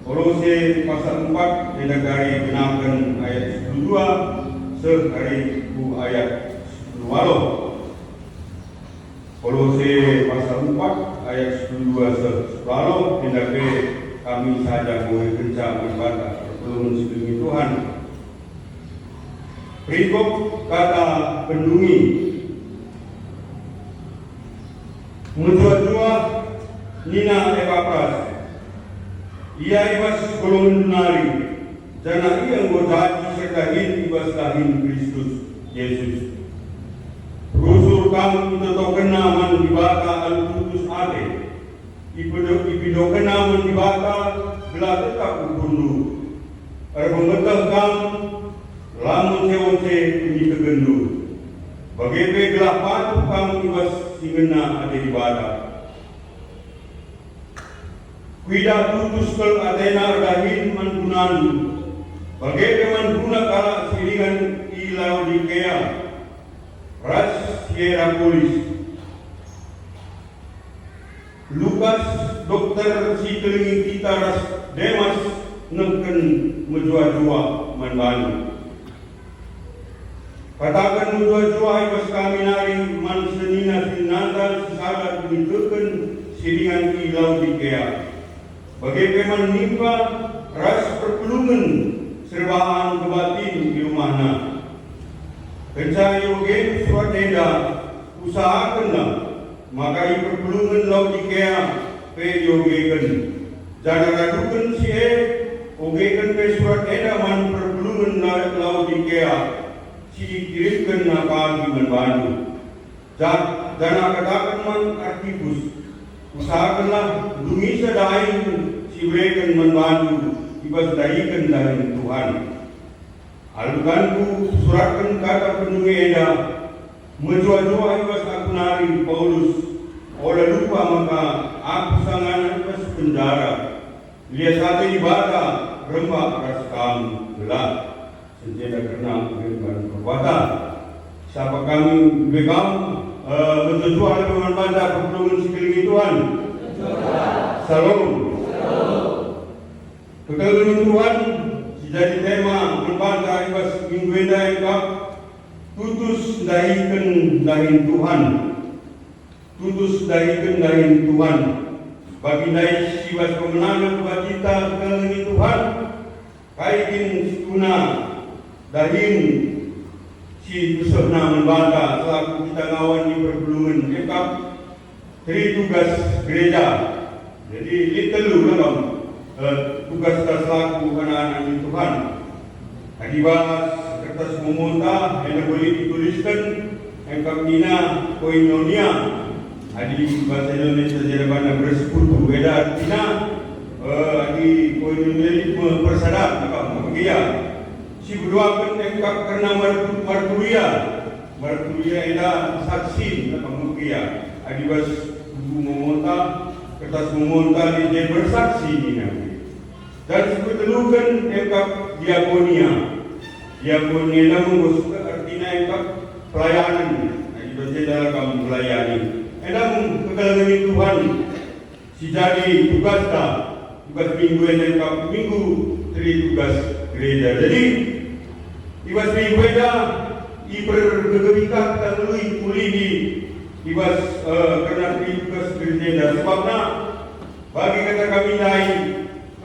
Kolose pasal 4 negari benarkan ayat 12 sehari ku ayat 10. Kolose pasal 4 ayat 12 10 tindakai kami saja boleh kencang ibadah pertolongan sebelum Tuhan. Berikut kata pendungi menjua-jua Nina Evapras. Ia ibas golongan nari, jana ia ngojati sertahin ibas lahin Kristus Yesus. Rusur kamu tetap kenaman di bata al-putus ate, ipido kenaman di bata gelah tetap ukundu. Arbongetah kamu lamun sewoce ini kegendu. Bagaipe gelah patuh kamu ibas singena ade di bata. Kuida tutus kel Athena dahin mangunan, bagai mangguna kala siringan Laodikea, ras Hierapolis. Lukas dokter si kelingi kita ras Demas neken menjua-jua manbanu. Katakan menjua-jua ibas kami nari man senina sinanda sesadat meniteken siringan Laodikea. Bagai peman nimpa ras perpelungan serbahan kebatin di rumahna. Kencang yogen surat eda usahakanlah maka perpelungan Laodikea pe yogeken. Jangan radukan si ogeken pe surat eda man perpelungan Laodikea si kirimkan napagi manbantu. Jangan katakan man Archibus usahakanlah dungi sadain si mereka membantu ibas daikan dari Tuhan. Alukanku suratkan kata pendungi eda menjua-jua ibas aku nari Paulus. Olah lupa maka aku sangat ibas penjara. Lihat satu ibadah rembak ras kamu gelap senjata kena dengan perbuatan. Siapa kami begam menjua dengan banda pertolongan sekeliling Tuhan. Salam. Kekalian Tuhan jadi tema berbanda ibas minggu ini tutus dahikan dahin Tuhan. Tutus dahikan dahin Tuhan. Bagi naik ibas pemenangan buat kita kekalian Tuhan. Kaitin tuna dahin si peserta membanda selaku kita ngawan di perpelungan ekap dari tugas gereja. Jadi litelu dalam tugas kita selaku anak-anak di Tuhan. Adibas kertas memonta yang boleh dituliskan ekap nina koinonia. Adi bahasa Indonesia jadi mana bersekutu beda artinya adi koinonia persadap ekap mengia. Si berdua pun ekap karena marturia eda saksi ekap mengia. Adibas memonta kertas memonta di dia bersaksi ini nanti. Dan sepertelukan ekap diakonia. Diakonia namun artinya ekap pelayanan. Jadi berjaya dalam melayani. Namun kekalahan Tuhan si jadi tugasnya tugas minggu yang ekap minggu dari tugas gereja. Jadi ibas minggu eda ibergegerika kita mulai di ibas karena tugas gereja. Sebabnya bagi kata kami naik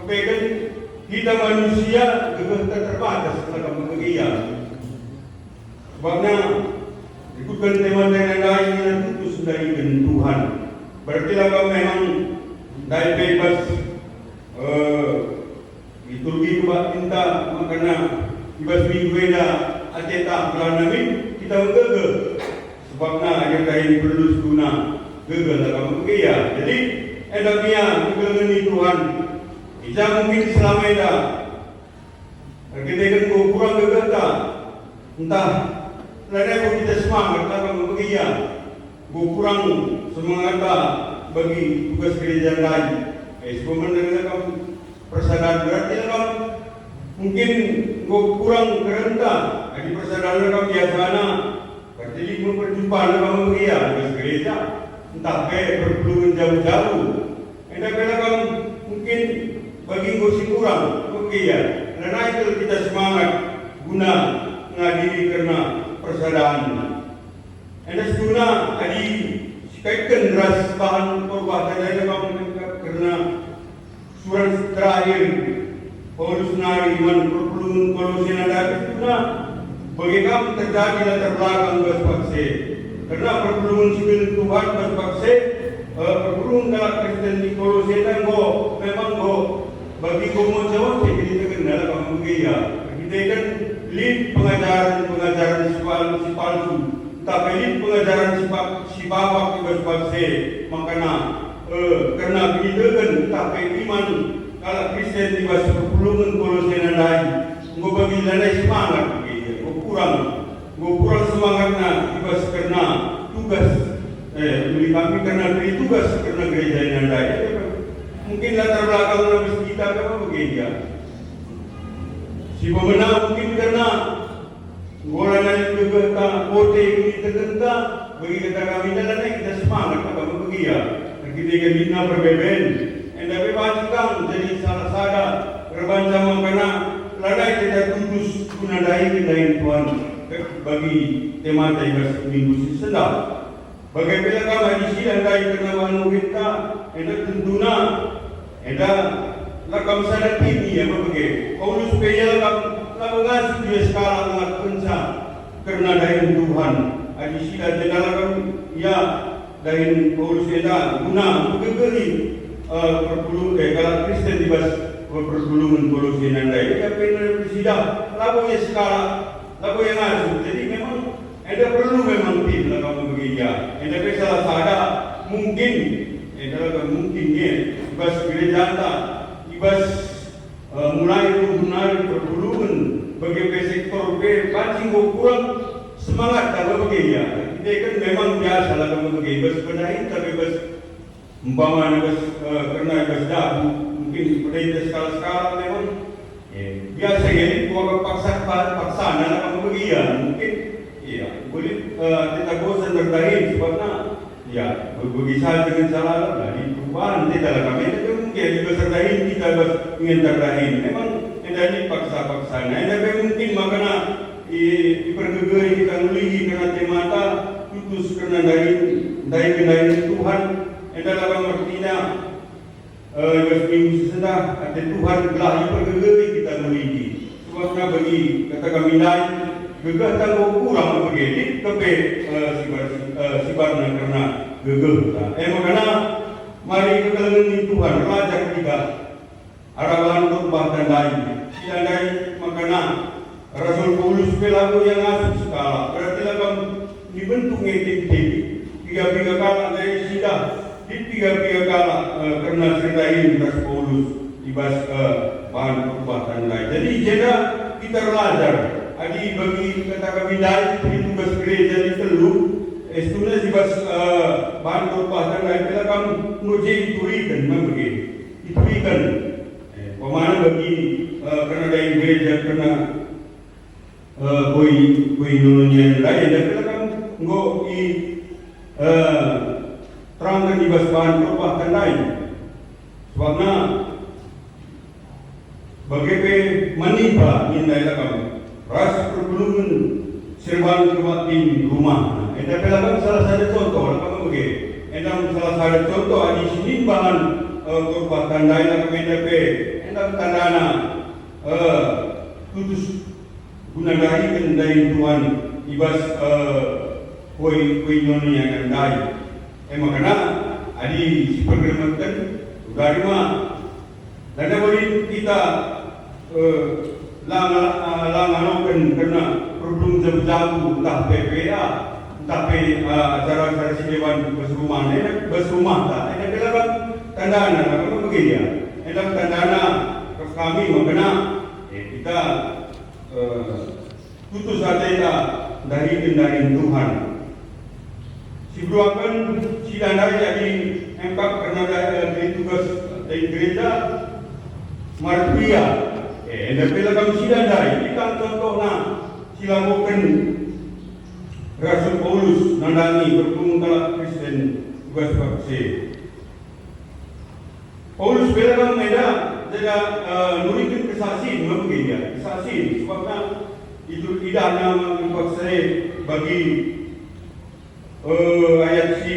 kebaikan kita manusia juga terbatas dalam kegiatan. Sebabnya ikutkan tema-tema lain yang tutus dari Tuhan. Berarti lah memang dari bebas liturgi buat minta makanya ibas minggu eda ateta pelanamin kita menggege. Sebabnya yang lain perlu guna gagal dalam kegiatan. Jadi endaknya kegagalan Tuhan. Bisa mungkin selama eda kita kan kurang gagal tak? Entah lainnya kita semangat dalam kegiatan. Kurang semangat tak bagi tugas gereja lain. Sebenarnya kamu persadaran berarti kan mungkin kurang kerendah. Jadi persadaran kamu biasanya jadi memperjumpaan kamu kegiatan tugas gereja. Entah perlu jauh-jauh Anda bilang mungkin bagi gosi kurang, oke ya. Karena itu kita semangat guna mengadili karena persaudaraan. Anda guna adi kaitkan ras bahan perbuatan dari kamu karena surat terakhir Paulus nari iman perpelungan Kolose nada guna bagi kamu terjadi latar belakang berpaksa. Karena perpelungan sibil Tuhan berpaksa. Perpelungan dalam Kristen di Kolose dan memang bagi kaum Jawa kita kenal kamu gaya. Kita kan lid pengajaran si palsu, tapi lid pengajaran si bapak berpaksa. Makanya karena kita kan tapi iman kalau Kristen di bawah perpelungan Kolose lain, bagi lain semangat gaya. Kurang semangatnya dibahas karena tugas kami karena beri tugas karena gereja yang lain. Mungkin latar belakang habis kita apa begitu. Si pemenang mungkin karena golongan itu kita kote ini tergenta bagi kita kami dalam kita semangat apa begitu. Kita bina berbeben. Anda bebaskan jadi salah sada berbanca karena ladai kita kudus guna dai Tuhan bagi tema minggu sedang. Bagaimana kami di sini anda karena manu kita, anda tentunya anda lakam sadar ini ya begitu. Paulus payah lakam ngasih dia sekarang ngat penca karena dari Tuhan. Di sini ada lakam ya dari Paulus anda guna begeri perpuluhan kalau Kristen di bas perpuluhan Paulus anda. Ia benar tidak lagu ya sekarang lagu yang ngasih. Jadi memang anda perlu memang tim lah kamu begitu. Anda bisa sada mungkin, anda mungkin ya, ibas gereja anda, ibas mulai perpuluhan bagi sektor B, pancing kurang semangat kalau begitu. Kita kan memang biasa lah kamu begitu. Ibas benahin tapi ibas umpama ibas karena ibas dahu mungkin pada skala memang biasa ya. Kalau paksaan lah kamu begitu mungkin. Ya, boleh kita bosan berdahin sebabnya ya berbicara dengan salah dari perubahan tidak kami itu mungkin berdahin kita ingin terdahin memang ini paksa-paksa. Nah, ini mungkin makanya dipergegeri kita nuligi karena temata putus karena dari Tuhan. Ini dalam artinya minggu sesudah ada Tuhan telah dipergegeri kita nuligi. Sebabnya bagi kata kami lain gegah tangguh kurang begini tapi sibarnya karena gegah. Makanya mari kegelangan Tuhan belajar kita arahan berubah dan lain. Tidak lain makanya Rasul Paulus pelaku yang asuh skala. Berarti akan dibentuk tim-tim tiga kala dari sidah di tiga kala karena ceritain Rasul Paulus dibahas bahan perubatan lain. Jadi jeda kita belajar. Adi bagi kata kami lain tugas gereja di Teluk, sebenarnya dibahas bahan perubatan lain. Kita kan nuji iturikan, memang begitu. Iturikan. Pemana bagi karena dari gereja karena koi nolonya lain. Dan kita kan nggak terangkan dibahas bahan perubatan lain. Sebabnya bagaimana menimpa nilai kamu. Ras perpelungan serban di rumah. Anda pelakan salah satu contoh, kamu begini. Anda salah satu contoh di sini bahan korban tandai nak MDP. Anda tandana tutus guna dari kendai Tuhan ibas koi nyoni yang kendai. Makanya adi si pergerakan dari mana? Dan boleh kita langan karena problem jam-jam entah PPA entah acara-acara si dewan berserumah tak ada bilang tandana apa begini ya ada tandana kami makna kita putus asa dari Tuhan si beruakan si dandai jadi empat karena dari tugas dari gereja marpia. Anda bila kami sidang dari kita contohnya silakan Rasul Paulus nandani berkumpul Kristen tugas vaksin. Paulus bilang mereka jadi nurikan kesaksian membagi kesaksian sebabnya itu tidak hanya mengikut saya bagi ayat si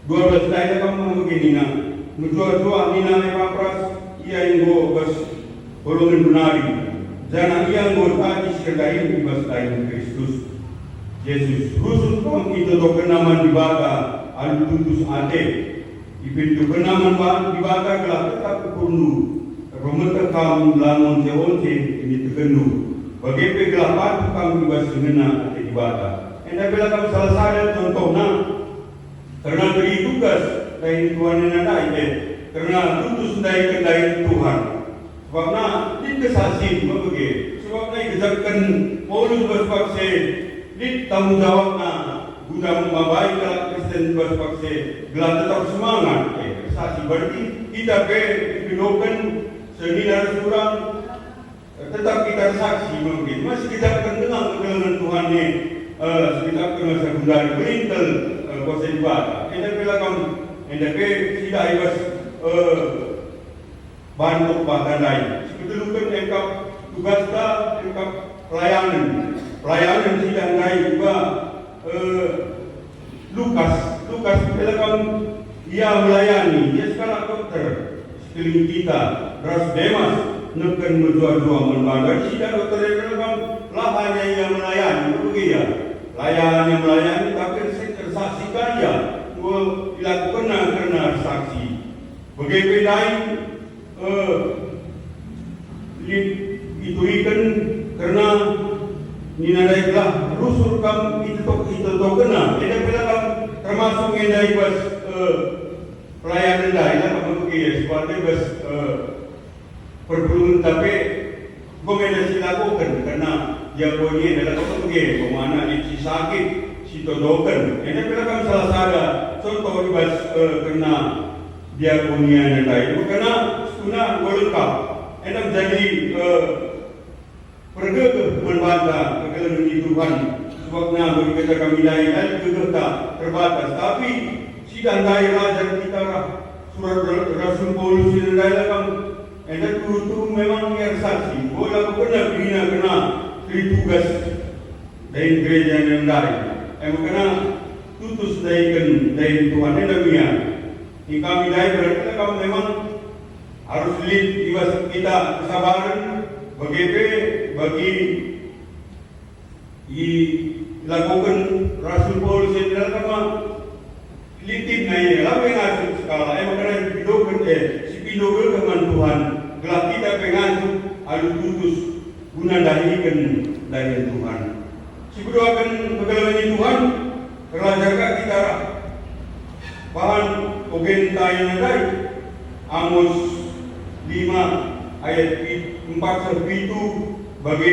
12 ayat kamu begini nak menjual-jual ni nama papras ia yang bas golongan benari jangan ia yang tadi sekadar bas lain Kristus Yesus rusun kamu itu kenaman di bata alu tutus ate ipin kenaman di bata gelap tetap perlu rumah kamu lamun seonce ini tergenu bagi pegelapan kamu bas mengena ate di bata anda bila kamu salah sadar contohnya karena beri tugas dari Tuhan yang ada karena tutus dari Tuhan sebabnya di kesaksian berbagi sebabnya kejakan Paulus berpaksa di tanggung jawabnya guna membaik dalam Kristen berpaksa gelar tetap semangat kesaksian berarti kita berdoakan senilai kurang tetap kita saksi mungkin masih kita kenal dengan Tuhan ini kita kenal sekundari berintel kuasa ibadah. Anda bilang anda tidak ibas bantu bahan lain. Sebetulnya engkau tugas kita engkau pelayanan tidak lain juga Lukas bilang ia melayani dia sekarang dokter sekeliling kita Ras Demas nekan berjuang membantu tidak dokter yang bilang lah hanya ia melayani begitu layan yang melayani tapi saksi karya dilakukan karena saksi begitu lain itu ikan karena ninadailah rusul kam itu kena kita bilang termasuk yang dari bas pelayanan lain apa begitu seperti bas perpuluhan tapi kombinasi lakukan karena dia punya adalah apa begitu kemana si sakit si todokan ini bilang salah sada contoh ibas kena dia punya yang lain karena sunnah lengkap enak jadi pergegah membantah kekeliruan Tuhan sebabnya bagi kita kami lain dan gegah terbatas tapi sidang dari raja kita surat Rasul Paulus ini dalam enak itu memang yang saksi boleh benar bina kena tugas dari gereja yang lain kena tutus dari Tuhan yang demikian di kami lain berarti kamu memang harus lihat kita kesabaran bagi dilakukan Rasul Paulus yang dalam litip naik lalu yang asal skala kena hidup si hidup dengan Tuhan gelap kita pengasuh alu tutus guna dahilikan dari Tuhan si berdoakan pegalaman Tuhan kerajaan kita bahan ogen tayan dari Amos 5 ayat 4 sampai 7 bagi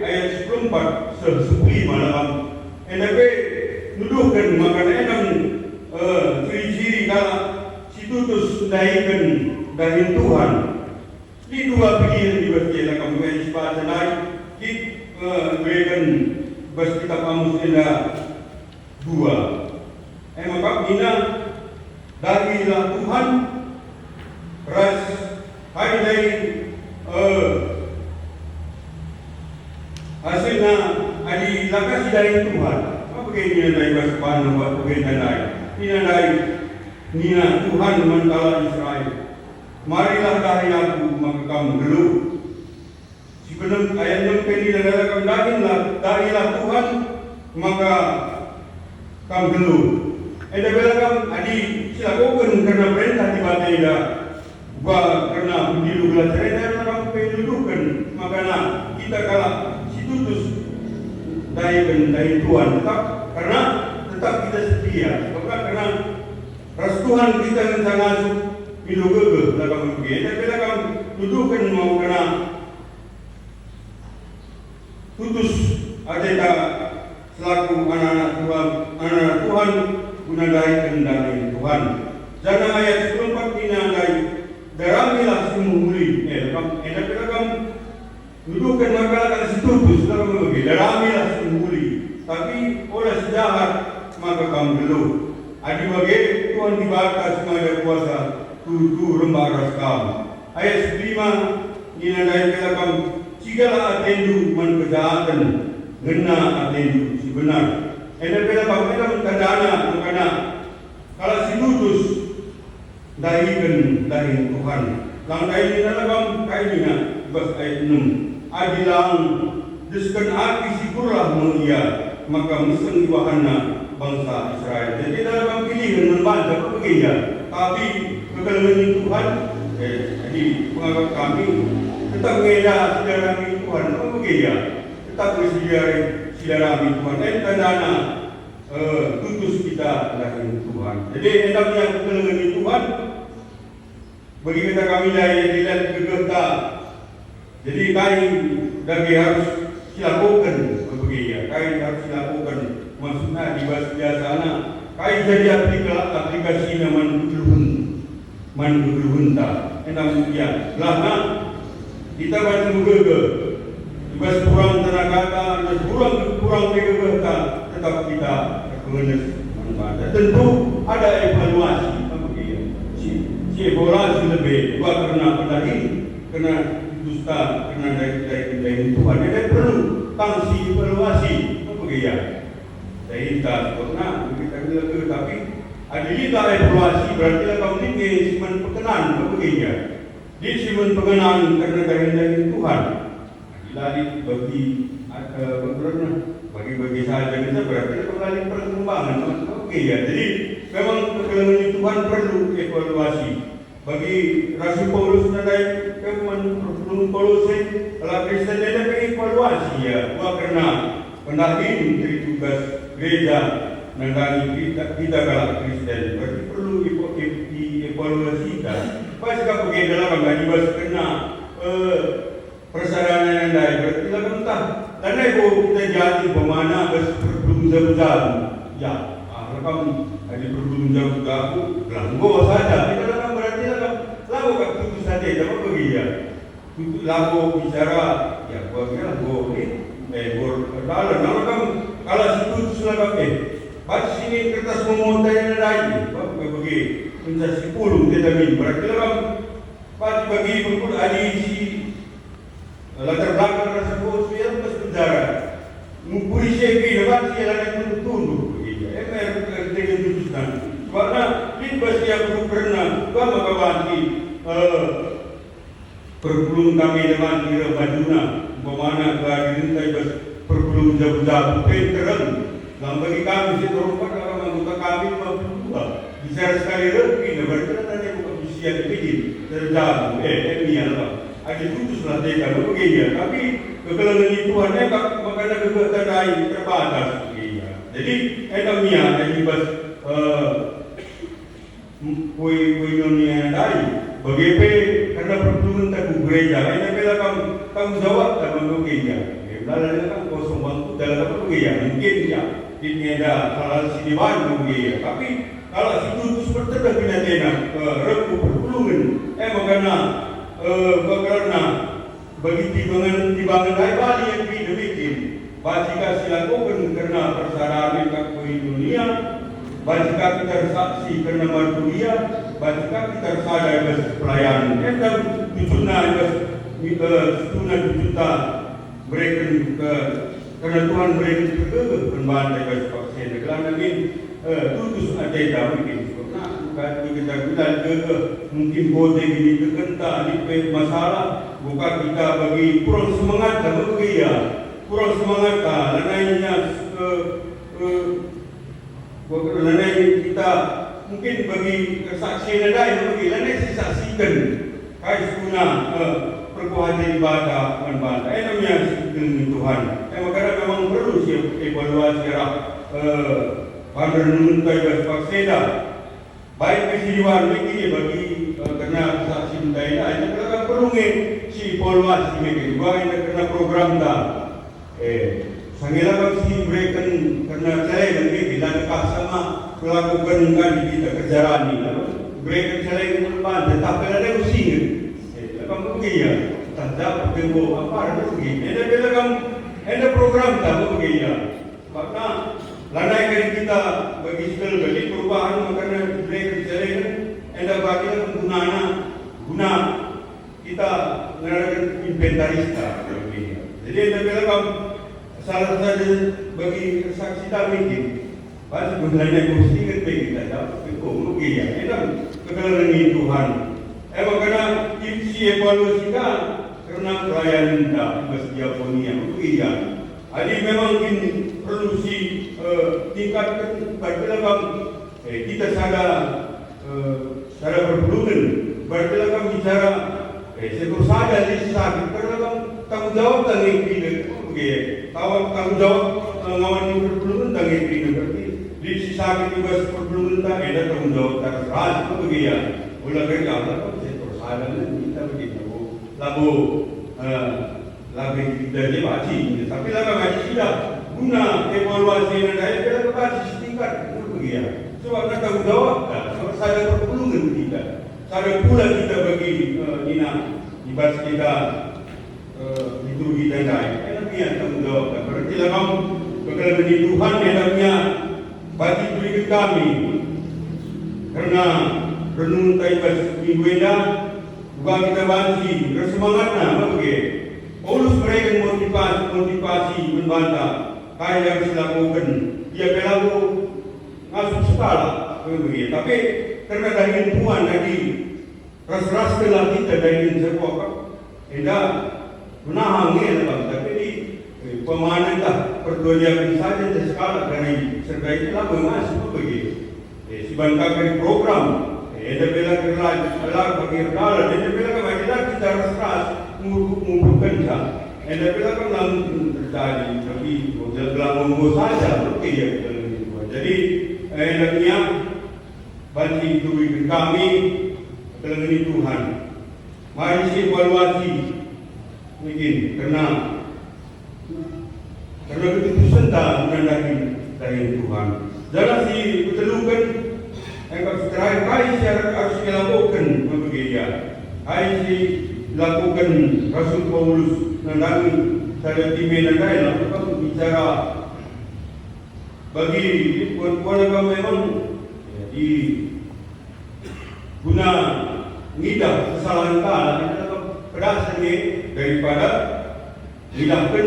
ayat 14 sampai 15 malam NDP nuduhkan makanya enam ciri-ciri kalau si tutus daikan dari Tuhan di dua pilihan di bagian kamu yang sepatah lain di berikan bas kitab Amos dua maka bina darilah Tuhan ras hai dari hasilnya adi lakas dari Tuhan apa begini dari bahasa buat begini lain nina Tuhan mentala Israel marilah dari aku maka kamu geluh si benar ayat 6 ini adalah darilah Tuhan maka kamu geluh ada bilang adi silakan karena perintah tiba-tiba karena pemilu belajar dan orang pendudukan makanya kita kalah si tutus dari Tuhan karena tetap kita setia karena ras Tuhan kita sangat pilu gegeh dalam begini dan bila tuduhkan mau kena tutus ada selaku anak Tuhan guna dari Tuhan jangan ayat 14 ini dari daramilah semuli enak bilang tuduhkan maka si tutus dalam begini daramilah semuli tapi oleh sejahat maka kamu geluh adi bagi Tuhan dibakar semua kuasa tutu rembak raskam. Ayat 5 ninandai kelakam segala atendu man kejahatan ngena atendu si benar. Ena kelakam ena tandana makana kalau si tutus dahikan dahin Tuhan. Lang dahin ninalakam kainina bas ayat 6. Adilang diskan aki si kurlah mulia maka meseng iwahana bangsa Israel. Jadi dalam pilihan membantu bekerja, tapi kekalaman Tuhan, jadi penganggap kami tetap mengedah saudara kami Tuhan bekerja, tetap saudara kami Tuhan. Dan tandana tutus kita dari Tuhan. Jadi endapnya kekalaman Tuhan bagi kita kami dari dilihat kegeta. Jadi kami dari harus silakan bekerja, kami harus silakan. Maksudnya di bahasa sana, kai jadi aplikasi man gulhun ta. Enam ya, lama kita baca muka bas kurang tenaga ta, bas kurang ta, tetap kita kemenes manfaat. Tentu ada evaluasi, si evaluasi lebih, bukan karena pedali, karena dusta, karena dari Tuhan. Ada perlu tangsi evaluasi, begitu. Saya tak pernah kita bilang ke tapi adilita evaluasi berarti kamu ini siman perkenan begini. Di siman perkenan karena kehendak Tuhan. Adiladi bagi bagi sahaja kita berarti kembali perkembangan begini. Jadi memang kekalaman Tuhan perlu evaluasi. Bagi Rasul Paulus nadai kemen Paulus kalau Kristen ada evaluasi ya. Bukan karena pendahin dari tugas gereja nandani kita kalau Kristen berarti perlu dievaluasikan. Pas kita pergi dalam agama kena persadaran yang lain berarti kita entah. Karena itu kita jadi pemana belum jauh-jauh. Ya, rekam ada belum jauh-jauh. Langgo saja. Kita dalam berarti lagu kat putus saja. Jangan pergi ya. Lagu bicara ya buatnya lagu ini. Kalau situ sudah baca sini kertas memontai yang lain, bagi mencari 10 tetapi berarti dalam bagi pukul adisi latar belakang tersebut dia harus penjara. Mukuri sepi dapat dia lain tunduk begitu. Dengan tujuan. Karena libas dia perlu pernah bapa kawanti perpulung kami dengan kira Maduna. Bagaimana kehadiran bas perpelung jauh-jauh penterang. Dalam bagi kami si terumpat dalam anggota kami 52. Bisa sekali lebih, berarti nanti bukan usia dipikir terjauh. Ini apa? Ada putuslah mereka begini. Tapi kekalaman Tuhan makanya kekuatan lain terbatas begini. Jadi etamnya dari bas kuinonia lain. Bagaimana karena perpelungan tak gereja. Ini bila kamu jawab tak bekerja. Dalam kan kosong waktu dalam bekerja. Mungkin ya ini ada hal sini baru bekerja. Tapi kalau situ seperti pindah regu perpelungan. Makanya karena bagi timbangan lain bali yang demikian. Jika silakan karena persadaran kakui dunia. Jika kita saksi karena marturia. Jika kita sadar pelayanan. Dan tujuan juta mereka karena Tuhan mereka juga berbantai bagi vaksin. Kerana ini tutus ada yang mungkin. Karena kita bilang juga mungkin boleh ini terkentak di masalah. Bukan kita bagi kurang semangat dan bekerja. Kurang semangat lainnya lain kita mungkin bagi kesaksian ada bagi lain disaksikan kais guna perkuatan ibadah membantah. Namanya dengan Tuhan. Makanya memang perlu evaluasi pada menuntai bersepaksa. Baik kehidupan ini bagi karena saksi mentai dah. Kita perlu si evaluasi ini. Baik karena program dah. Sanggila bagi mereka karena saya nanti kita dekat sama melakukan kan kita kerjaan ini. Mereka saya membantu. Tetapi ada usia. Kamu begini, tak dapat tunggu apa ada begini. Ada bilang ada program tak begini. Maka lanai kita bagi segala bagi perubahan makanya mereka jalan. bagi penggunaan guna kita mengadakan inventarista. Jadi anda bilang salah satu bagi saksi kami pas gunanya kursi kan kita dapat mungkin ya. Itu kekalahan Tuhan. Makanya si evaluasi karena pelayanan kita diakonia mungkin ya. Jadi memang ini perlu tingkatkan berbilang kita secara berpelukan berbilang bicara sekur saja di sakit karena tanggung jawab tanggung jawab tanggung jawab ngawan yang berpelukan tanggung jawab berarti di sakit juga berpelukan ada tanggung jawab terserah itu begitu. Ulah kerja apa sekur saja kita begitu lalu kita dibaci tapi lalu ngaji tidak guna evaluasi yang ada kita baca tingkat begitu. Sebab tanggung jawab sebab saya berpelukan kita. Saya pula kita bagi ibas kita itu kita naik. Enaknya tanggung jawab. Berarti dalam kekalahan Tuhan enaknya bagi berikan kami karena renung taibas minggu ini juga kita banci bersemangatnya bagi Paulus berikan motivasi membantah kaya yang dilakukan dia berlaku ngasuh skala begitu. Tapi karena dari Tuhan tadi ras-ras telah kita dari sebuah tidak menahannya bang. Tapi di pemahaman tak perjuangan saja skala dari serta itulah mengasuh begitu. Sebentar dari program ada bela kerja bagi regala ada bela kemajuan kita ras-ras mengumpulkan sah. Ada bela kan terjadi tapi dalam minggu saja begitu. Jadi enaknya bantu berikan kami kekalahan Tuhan. Mari evaluasi mungkin karena keputusan tak dari Tuhan. Jangan ditelukan terakhir kali harus dilakukan begitu. Harus dilakukan Rasul Paulus menandang saya timen dan lakukan bicara bagi puan-puan memang di guna ngidah kesalahan kita pedas ini daripada ngidahkan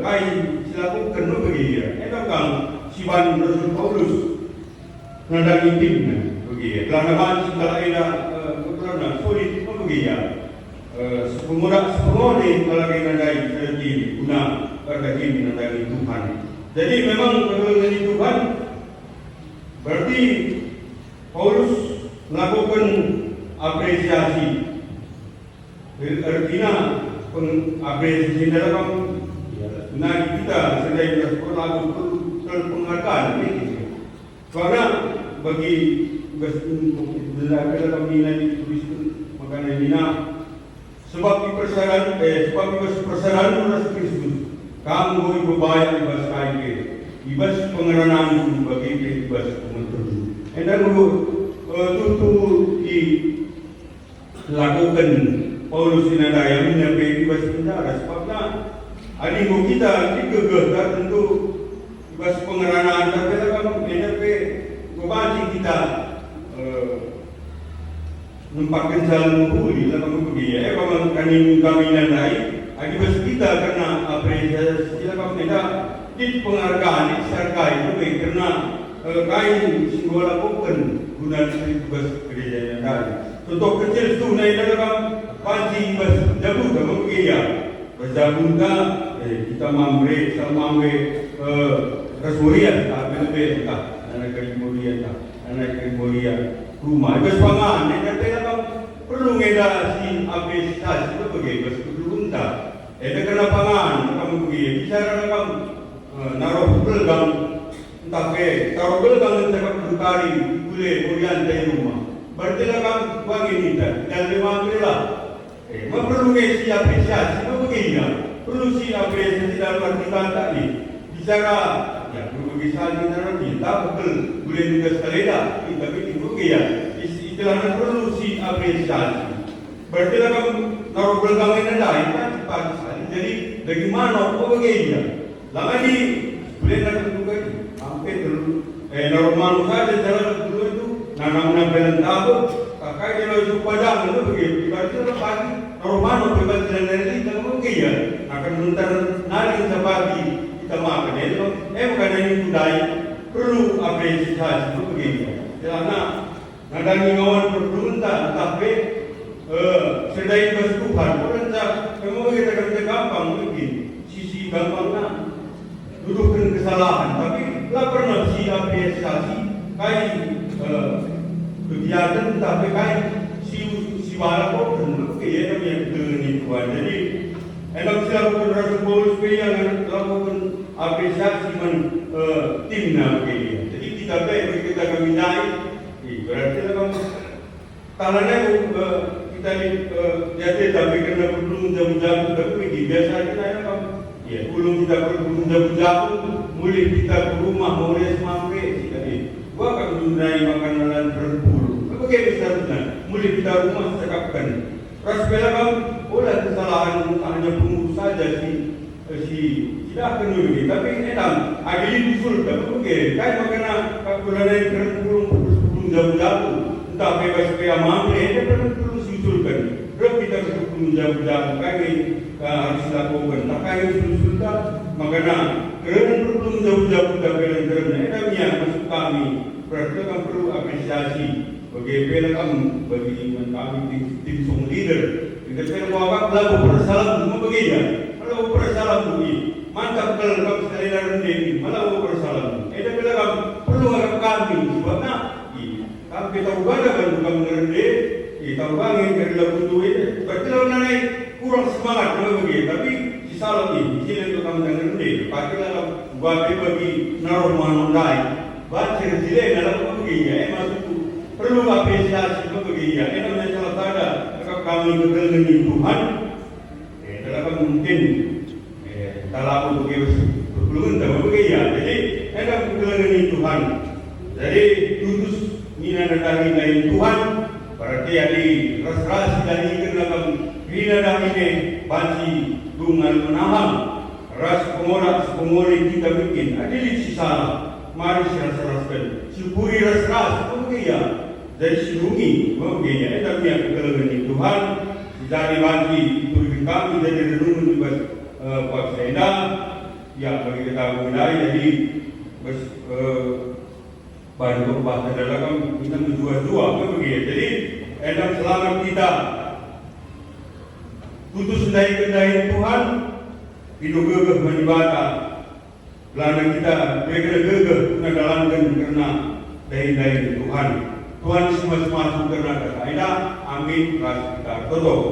kain silakukan begitu. Itu kan siwan Rasul Paulus menandang intimnya begitu. Kelanahan segala ida kebenaran solid begitu. Semua ni kalau kita nandai seperti guna berkati menandang Tuhan. Jadi memang kekalahan Tuhan berarti Paulus melakukan apresiasi. Artinya apresiasi dalam kita sedang berlaku penghargaan ini. Karena bagi belajar dalam nilai tulis makanya dina sebab persaran Yesus Kristus kamu ibu bayar ibas kain ibas pengeranaan bagi ibas pementor. Dan tentu dilakukan Paulus sinadaya menyampaikan ibas penjara sebabnya adikmu kita digegah tentu ibas pengeranaan tapi kalau menyampaikan kebanci kita nempatkan jalan menghuli dalam begitu. Kalau kami nandai ibas kita karena apresiasi kita kalau tidak di penghargaan disertai itu karena kain simbol lakukan guna tugas gereja yang tadi. Contoh kecil itu naik dalam panci bas jabu dalam begitu. Berjabunga kita mamre resurian tapi lebih anak kemudian rumah bas pangan nanti dalam perlu ngedasi apresiasi itu begitu bas berunta. Ada kena pangan kamu begitu bicara dalam naruh belgang tapi taruh belgang cakap berkari boleh kemudian dari rumah. Berarti dalam bagi kita dan memang itulah. Perlu ngisi apresiasi begitu. Perlu si apresiasi dalam arti kata ini bicara ya berbagai sahaja nanti tak betul boleh juga sekali dah tapi itu begitu. Istilahnya perlu si apresiasi. Berarti dalam naruh belgang ini ada cepat sekali. Jadi bagaimana begitu. Lagi boleh nak juga hampir dulu normal saja jalan dulu itu nanang belan tahu, kakak dia lalu padang itu begitu. Ibaratnya orang pagi, normal bebas jalan dari kita mungkin ya. Akan mentar nari sa pagi kita makan itu. Bukan ini budaya perlu apresiasi itu begitu. Karena nadang ingawan berlunta tapi sedai bersuhan orang tak memang kita kata gampang mungkin sisi gampangnya dudukkan kesalahan tapi tak pernah si apresiasi kai kegiatan tapi kai si walaupun benar kaya yang ternipuan jadi enak silakan rasa boleh yang lakukan apresiasi men timnya kaya jadi kita kita kami naik berarti kalau talanya kita jadi tapi kena belum jam-jam tapi biasa kita kan ya belum kita belum jam-jam mulai kita ke rumah mulai semamre kita ni gua akan menunai makanan berbulu bagaimana seharusnya mulai kita rumah cakapkan ras bela kan olah kesalahan hanya pengurus saja si tidak akan dulu tapi enak ada usul tapi bagaimana kayak makanan bulan belum jam-jam entah bebas supaya mamre dia perlu diusulkan berapa kita belum jam-jam kami harus lakukan tak kami usulkan makanya kerana belum jam-jam kita belan-belan edamnya masuk kami berarti kami perlu apresiasi bagaimana kami bagi kami tim song leader kita perlu awak lalu bersalam semua begini kalau bersalam begini mantap kalau kami sekali rendah malah bersalam edamnya kami perlu kami sebabnya kami kita ubah kan bukan merendah kita ubah yang kerja butuh itu berarti lawan naik kurang semangat kalau begitu tapi si salah ini sini untuk kami jangan rendah pakailah buat bagi naruh manondai baca sila dalam begini masuk perlu apresiasi begini ini namanya salah tada kalau kami betul dengan Tuhan dalam mungkin kalau begitu belum tahu begini jadi kita betul dengan Tuhan jadi tutus mina nandahi lain Tuhan berarti ada ras-ras dari kerana mina dahine banci dungal menaham ras pengorak kita bikin ada di sisa mari ras-raskan syukuri ras-ras ya dari syurungi ya tapi yang kelengan Tuhan dari banci itu kami dari renungan juga buat saya yang bagi kita mulai jadi baru bahasa dalam kita menjual-jual begitu. Jadi dalam selamat kita putus kendai Tuhan hidup gegeh beribadah. Belanda kita begera gegeh mendalankan karena dai Tuhan. Tuhan semua masuk karena kata amin ras kita tutup.